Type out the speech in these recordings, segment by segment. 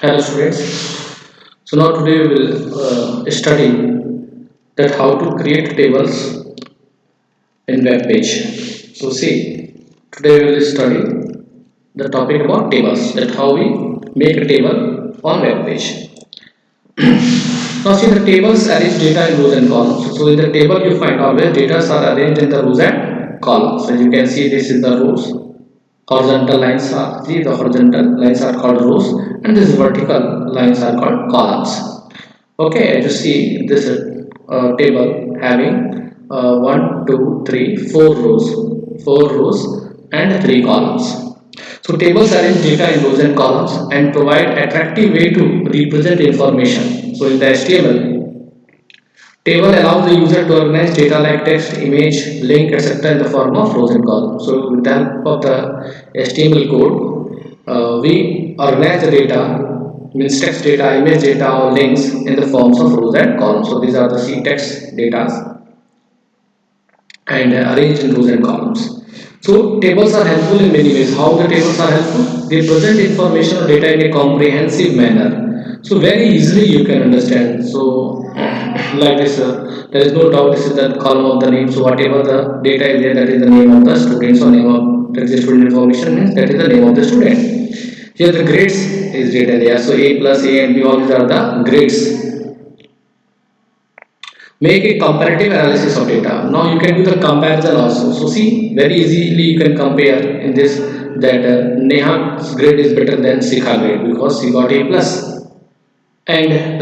Hello students. So now today we will study that how to create tables in web page. So see, today we will study the topic about tables, that how we make a table on web page. Now see, the tables arrange data in rows and columns. So in the table you find always data are arranged in the rows and columns. So you can see this is the rows. Horizontal lines are the horizontal lines are called rows, and these vertical lines are called columns. Okay, as you see this table having 1, 2, 3, 4 rows and 3 columns. So tables arrange data in rows and columns and provide attractive way to represent information. So in the HTML, table allows the user to organize data like text, image, link, etc. in the form of rows and columns. So with the help of the HTML code, we organize the data, means text data, image data, or links in the forms of rows and columns. So these are the C text data and arranged in rows and columns. So tables are helpful in many ways. How the tables are helpful? They present information or data in a comprehensive manner. So very easily you can understand. So like this, there is no doubt this is the column of the name. So whatever the data is there, that is the name of the student. So name of that is the student information means that is the name of the student. Here the grades is written here. So A plus A and B, all these are the grades. Make a comparative analysis of data. Now you can do the comparison also. So see, very easily you can compare in this that Neha's grade is better than Sikha grade because she got A plus, and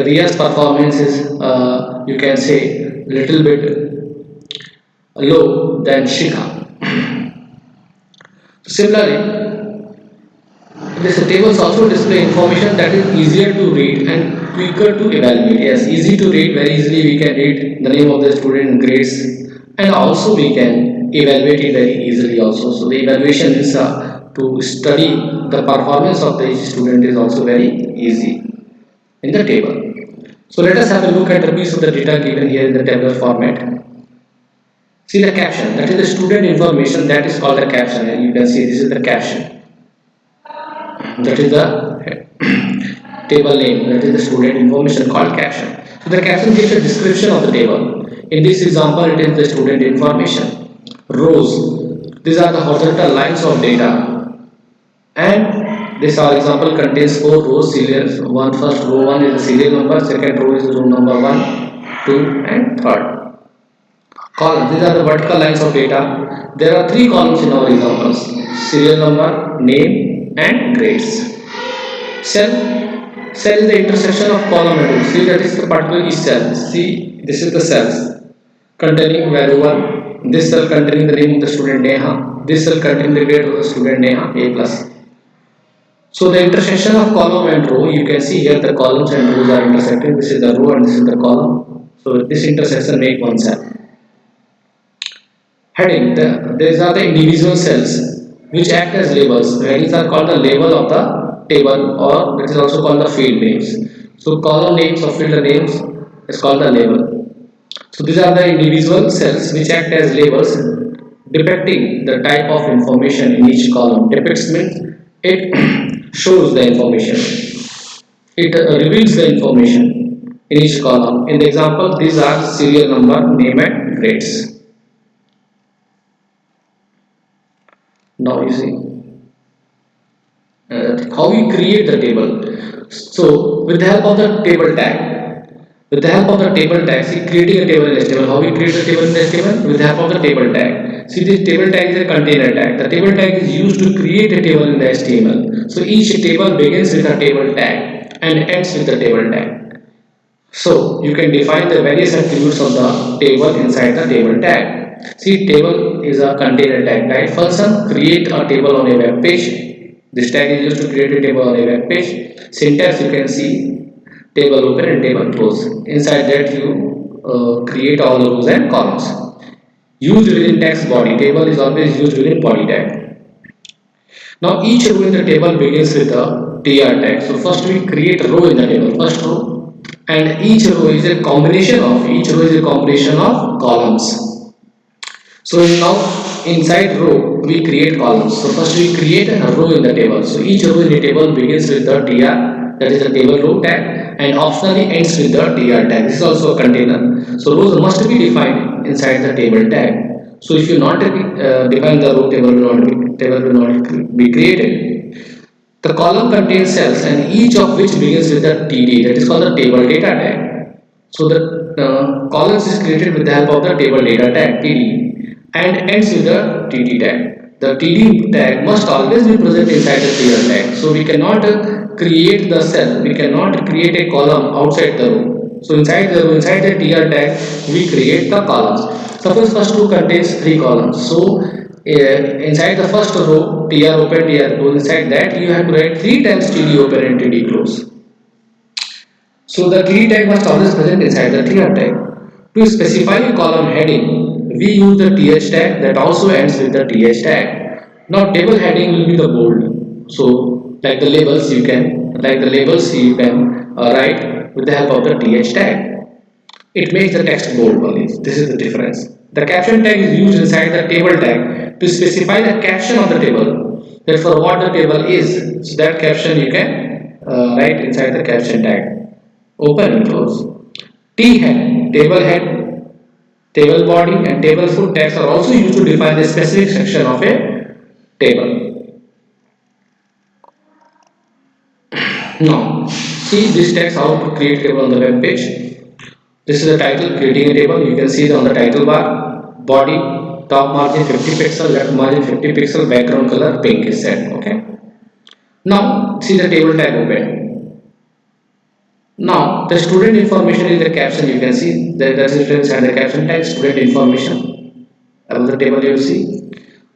Ria's performance is you can say little bit low than Shikha. Similarly, this tables also display information that is easier to read and quicker to evaluate. Yes, easy to read, very easily we can read the name of the student, grades, and also we can evaluate it very easily also. So the evaluation is to study the performance of the student is also very easy in the table. So let us have a look at a piece of the data given here in the tabular format. See the caption, that is the student information, that is called the caption, and you can see this is the caption. That is the table name, that is the student information called caption. So the caption gives a description of the table. In this example, it is the student information. Rows, these are the horizontal lines of data, and this our example contains 4 rows. Serial one, first row 1 is the serial number, second row is row number 1, 2, and third. Columns, these are the vertical lines of data. There are 3 columns in our examples: serial number, name, and grades. Cell, cell is the intersection of column and row. See, that is the particular each cell. See, this is the cells containing value 1. This cell containing the name of the student Neha. This cell containing the grade of the student Neha A plus. So the intersection of column and row, you can see here the columns and rows are intersecting. This is the row and this is the column. So this intersection make one cell. Heading, these are the individual cells which act as labels. The headings are called the label of the table, or it is also called the field names. So column names or field names is called the label. So these are the individual cells which act as labels depicting the type of information in each column. Depicts means it shows the information. It reveals the information in each column. In the example, these are serial number, name, and grades. Now you see how we create the table. So with the help of the table tag, see, creating a table in HTML. How we create a table in HTML? With the help of the table tag. See, this table tag is a container tag. The table tag is used to create a table in the HTML. So each table begins with a table tag and ends with the table tag. So you can define the various attributes of the table inside the table tag. See, table is a container tag. Type function create a table on a web page. This tag is used to create a table on a web page. Syntax, you can see table open and table close. Inside that you create all the rows and columns. Used within text body. Table is always used within body tag. Now each row in the table begins with a tr tag. So first we create a row in the table. First row, and each row is a combination of columns. So now inside row we create columns. So first we create a row in the table. So each row in the table begins with the tr, that is the table row tag, and optionally ends with the tr tag. This is also a container. So rows must be defined inside the table tag. So if you not define the row, table will not be created. The column contains cells and each of which begins with a TD, that is called the table data tag. So the columns is created with the help of the table data tag TD and ends with the TD tag. The TD tag must always be present inside the TR tag. So we cannot create the cell, we cannot create a column outside the row. So inside the TR tag we create the columns. Suppose first row contains three columns. So inside the first row tr open tr close, inside that you have to write 3 times td open and td close. So the td tag must always present inside the tr tag. To specify a column heading, we use the th tag that also ends with the th tag. Now table heading will be the bold. So like the labels you can write with the help of the th tag. It makes the text bold only. This is the difference. The caption tag is used inside the table tag to specify the caption of the table. Therefore, what the table is, so that caption you can write inside the caption tag. Open and close. T head, table body, and table foot tags are also used to define the specific section of a table. Now, see this text how to create table on the web page. This is the title, creating a table. You can see it on the title bar. Body, top margin 50 pixel, left margin 50 pixel, background color pink is set. Okay. Now see the table tag open. Now the student information in the caption, you can see that is written inside the caption tag, student information about the table you see.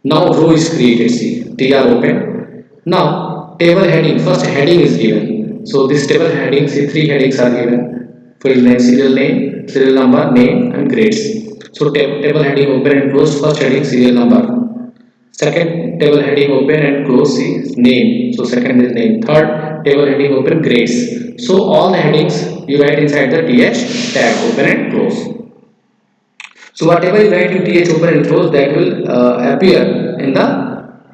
Now row is created, see tr open. Now table heading, first heading is given. So this table heading, see three headings are given. Field name, serial number, name and grades. So table heading open and closed, first heading serial number. Second table heading open and close, see name. So second is name. Third table heading open, grades. So all the headings you write inside the th tag, open and close. So whatever you write in th open and close, that will appear in the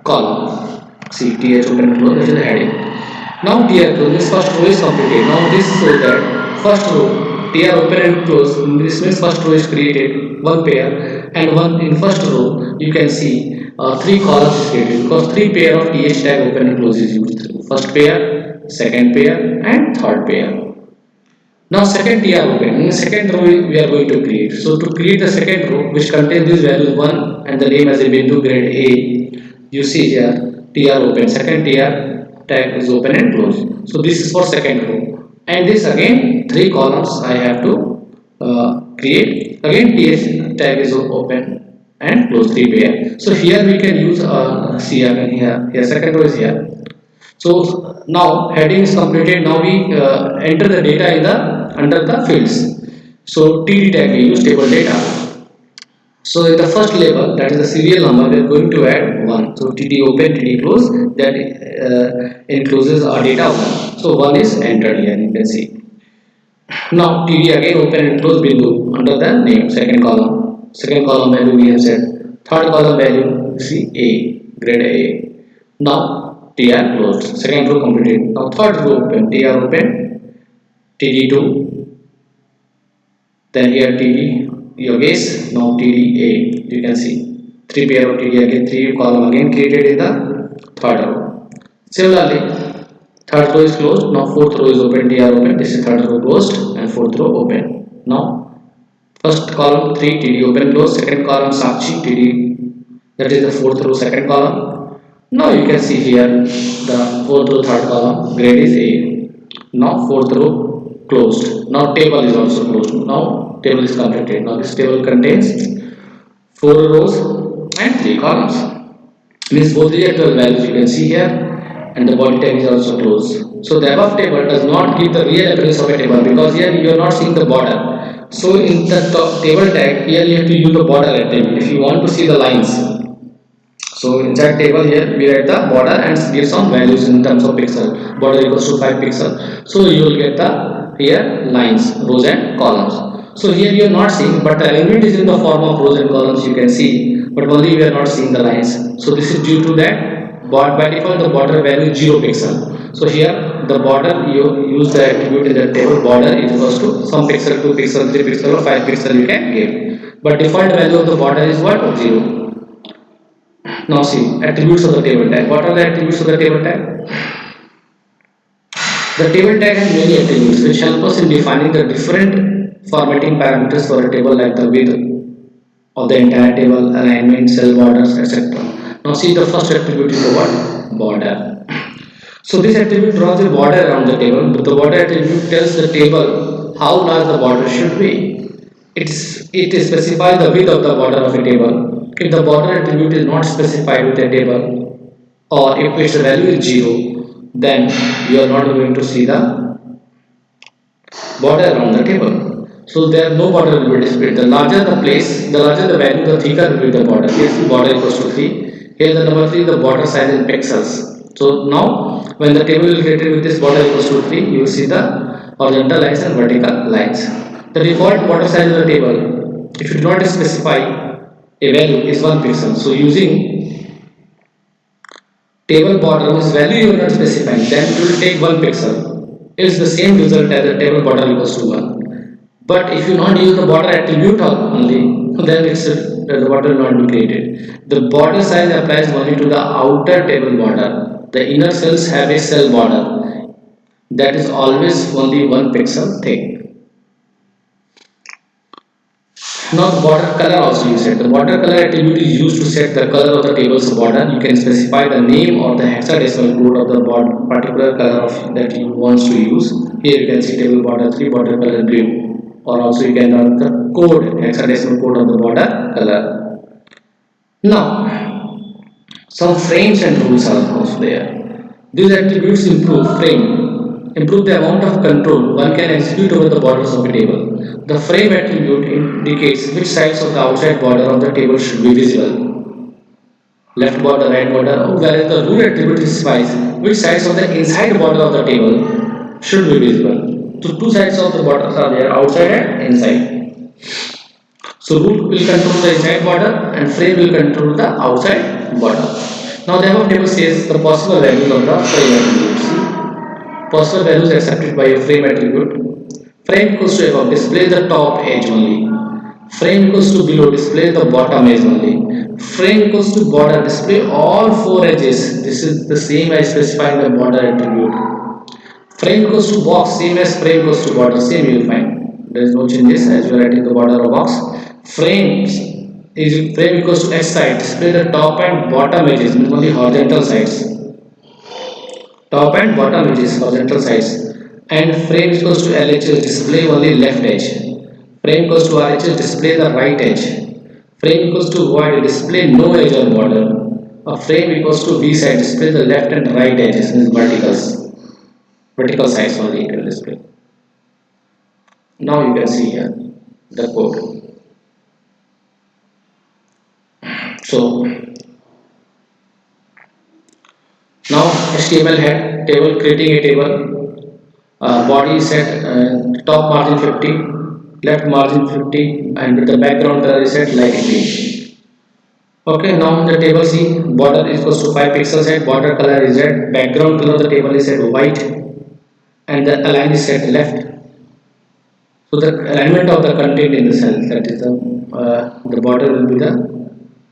column. See th open and close, that is the heading. Now tr close, this first row is completed. Now this shows that first row tr open and close, this means first row is created, one pair, and one in first row you can see three columns is created because three pair of th tag open and close is used. First pair, second pair and third pair. Now second tr open, in the second row we are going to create. So to create the second row which contains these values 1 and the name as a bindu grade A, you see here tr open, second tr tag is open and close. So this is for second row. And this again three columns I have to create. Again th tag is open and close, three pair. So here we can use see again here second row is here. So now heading is completed. Now we enter the data in the under the fields. So td tag we use table data. So in the first label, that is the serial number, we are going to add 1. So td open, td close, that encloses our data 1. So 1 is entered here, you can see. Now td again open and close bindu under the name, second column. Second column value we have set. Third column value, you see A, grade A. Now tr closed, second row completed. Now third row open, tr open, td2, then here td your guess. Now tda, you can see three pair of td again, three column again created in the third row. Similarly third row is closed. Now fourth row is open, tr open, this is third row closed and fourth row open. Now first column 3 td open close, second column sakshi td, that is the fourth row second column. Now you can see here the fourth row third column, grade is A. Now fourth row closed. Now table is also closed. Now table is completed. Now this table contains 4 rows and 3 columns. Means both the actual values you can see here, and the body tag is also closed. So the above table does not give the real appearance of a table because here you are not seeing the border. So in the table tag here you have to use the border at table if you want to see the lines. So inside table here we write the border and give some values in terms of pixel. Border equals to 5 pixel. So you will get the here lines, rows and columns. So here you are not seeing, but the element is in the form of rows and columns. You can see but only we are not seeing the lines. So this is due to that by default the border value is 0 pixel. So here the border, you use the attribute in the table, border is equals to some pixel, 2 pixel, 3 pixel or 5 pixel you can give, but default value of the border is what? 0. Now see attributes of the table tag. What are the attributes of the table tag? The table tag has many attributes which help us in defining the different formatting parameters for a table, like the width of the entire table, alignment, cell borders, etc. Now see the first attribute is the what? Border. So this attribute draws a border around the table, but the border attribute tells the table how large the border should be. It specifies the width of the border of a table. If the border attribute is not specified with a table, or if its value is 0, then you are not going to see the border around the table. So there no border will be displayed. The larger the place, the larger the value, the thicker will be the border. Here the border equals to 3. Here the number 3, the border size in pixels. So now when the table is created with this border equals to 3, you will see the horizontal lines and vertical lines. The default border size of the table, if you do not specify a value, is 1 pixel. So using table border whose value you are not specifying, then it will take 1 pixel. It's the same result as the table border equals to 1. But if you not use the border attribute only, then the border will not be created. The border size applies only to the outer table border. The inner cells have a cell border that is always only 1 pixel thick. Now the border color also you set. The border color attribute is used to set the color of the table's border. You can specify the name or the hexadecimal code of the particular color that you want to use. Here you can see table border 3, border color blue, or also you can run the code, hexadecimal code of the border color. Now some frames and rules are also there. These attributes improve the amount of control one can execute over the borders of a table. The frame attribute indicates which sides of the outside border of the table should be visible. Left border, right border, whereas the rule attribute specifies which sides of the inside border of the table should be visible. So two sides of the borders are there, outside and inside. So rule will control the inside border and frame will control the outside border. Now the above table says the possible values of the frame attribute. Possible values accepted by a frame attribute. Frame equals to above displays the top edge only. Frame equals to below displays the bottom edge only. Frame equals to border display all 4 edges. This is the same as specifying the border attribute. Frame equals to box, same as frame equals to border, same you will find. There is no changes as you are writing the border of box. Frame equals to x side, display the top and bottom edges, only horizontal sides. Top and bottom edges, horizontal sides. And frame equals to LHS, display only left edge. Frame equals to RHS, display the right edge. Frame equals to void, display no edge or border. A frame equals to V side, display the left and right edges, means vertical sides only you can display. Now you can see here the code. So now HTML head table, creating a table, body set, top margin 50, left margin 50, and with the background color is set light green. Okay, now the table C, border is equals to 5 pixels set, border color is red, background color of the table is set white, and the align is set left. So the alignment of the content in the cell, that is the border will be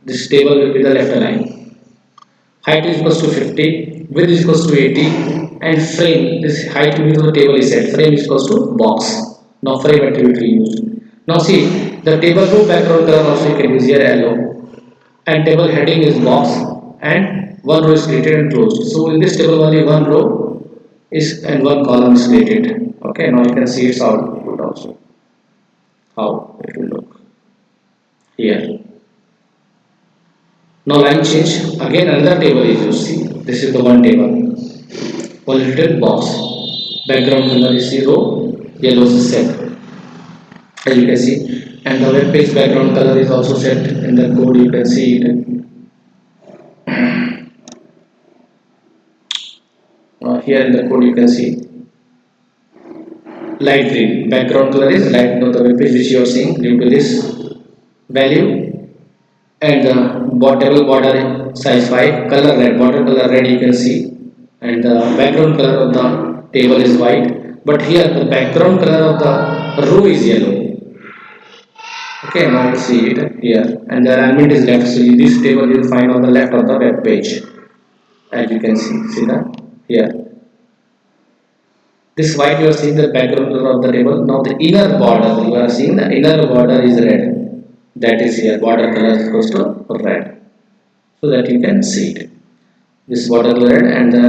this table will be the left align. Height is equals to 50, width is equals to 80, and frame, this height width of the table is set, frame is equals to box. Now frame attribute we used. Now see, the table row background color also you can use here yellow, and table heading is box, and one row is created and closed. So in this table only one row is and one column is created. Okay, now you can see its output also, how it will look here. Now line change, again another table is used. See, this is the one table, one little box, background color is 0, yellow is set, as you can see, and the web page background color is also set in the code, you can see it. Here in the code you can see light green, background color is light, the web page which you are seeing due to this value, and the table border size 5, color red, border color red you can see, and the background color of the table is white, but here the background color of the row is yellow. Okay, now you see it here, and the alignment is left. So this table you will find on the left of the web page, as you can see that here. This white you are seeing the background color of the table. Now the inner border you are seeing the inner border is red. That is here border color is equals to red, so that you can see it. This border red and the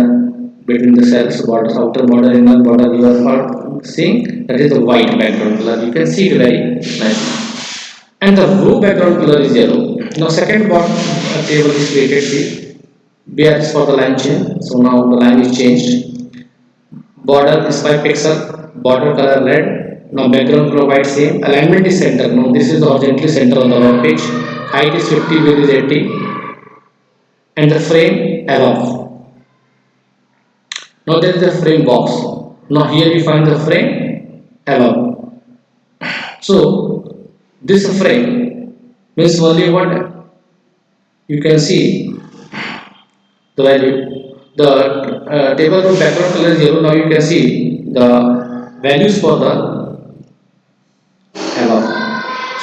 between the cells border outer border inner border you are seeing that is the white background color. You can see it very nicely. And the row background color is yellow. Now second table is created. See, BR is for the line change. So now the line is changed. Border is 5 pixel. Border color red. Now background color white same. Alignment is center. Now this is horizontally center on the web page. Height is 50, width is 80. And the frame above. Now there is the frame box. Now here we find the frame above. So this frame means only what you can see the value. The table of background color is yellow. Now you can see the values for the above.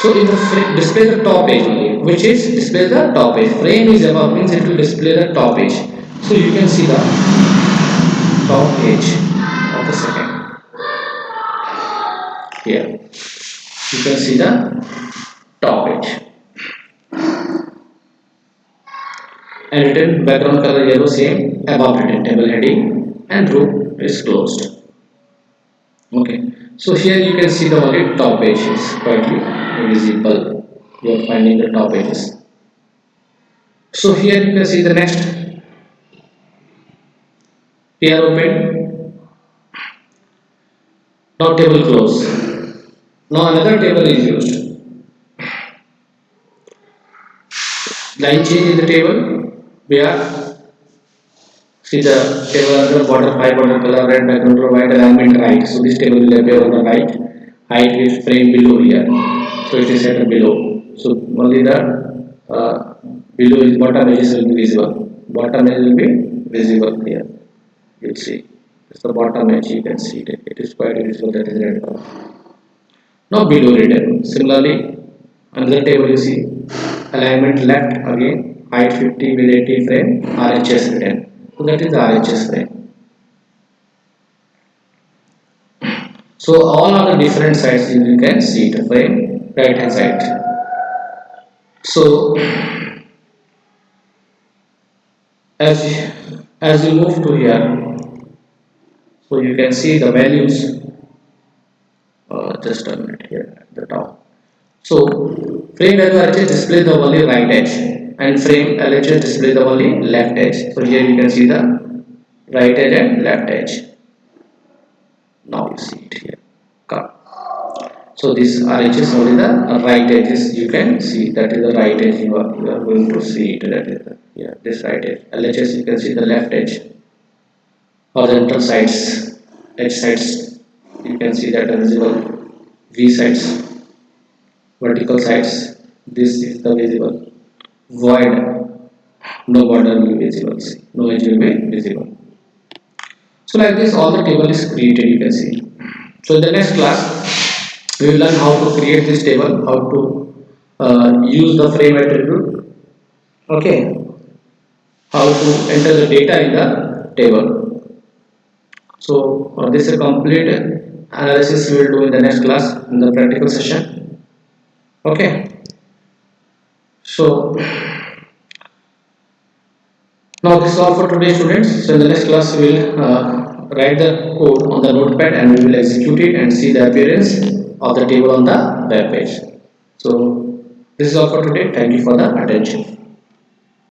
So in the frame display the top edge only, which is display the top edge. Frame is above means it will display the top edge. So you can see the top edge of the second here. You can see the top edge. And written background color yellow same, above written table heading, and row is closed. Okay, so here you can see the only top edge is quite visible. You are finding the top edges. So here you can see the next here open. Now table close. Now another table is used. Line change in the table. We are see the table under border 5 border color red background color white alignment right. So this table will appear on the right. Height is frame below here. So it is set below. So only the below is bottom edges will be visible. Bottom edge will be visible here. You see. It's the bottom edge. You can see it. It is quite visible. That is red color. Now below written. Similarly, another table you see. Alignment left again. Height 50 with 80 frame. RHS written. So that is the RHS frame. So all are the different sides you can see the frame right hand side. So as you move to here, so you can see the values. Just a minute here at the top. So frame value RHS display the only right edge, and frame LHS display the only left edge. So here you can see the right edge and left edge. Now you see it here. So this RHS only the right edges you can see. That is the right edge you are going to see it. That is the, yeah, this right edge. LHS you can see the left edge. Horizontal sides, edge sides you can see that are visible. V sides, vertical sides. This is the visible. Void, no border will be visible. See, no edge will be visible. So like this, all the table is created. You can see. So in the next class, we will learn how to create this table, how to use the frame attribute. Okay, how to enter the data in the table. So this is a complete analysis we will do in the next class in the practical session. Okay, so now this is all for today, students. So in the next class we will write the code on the notepad and we will execute it and see the appearance of the table on the web page. So this is all for today. Thank you for the attention.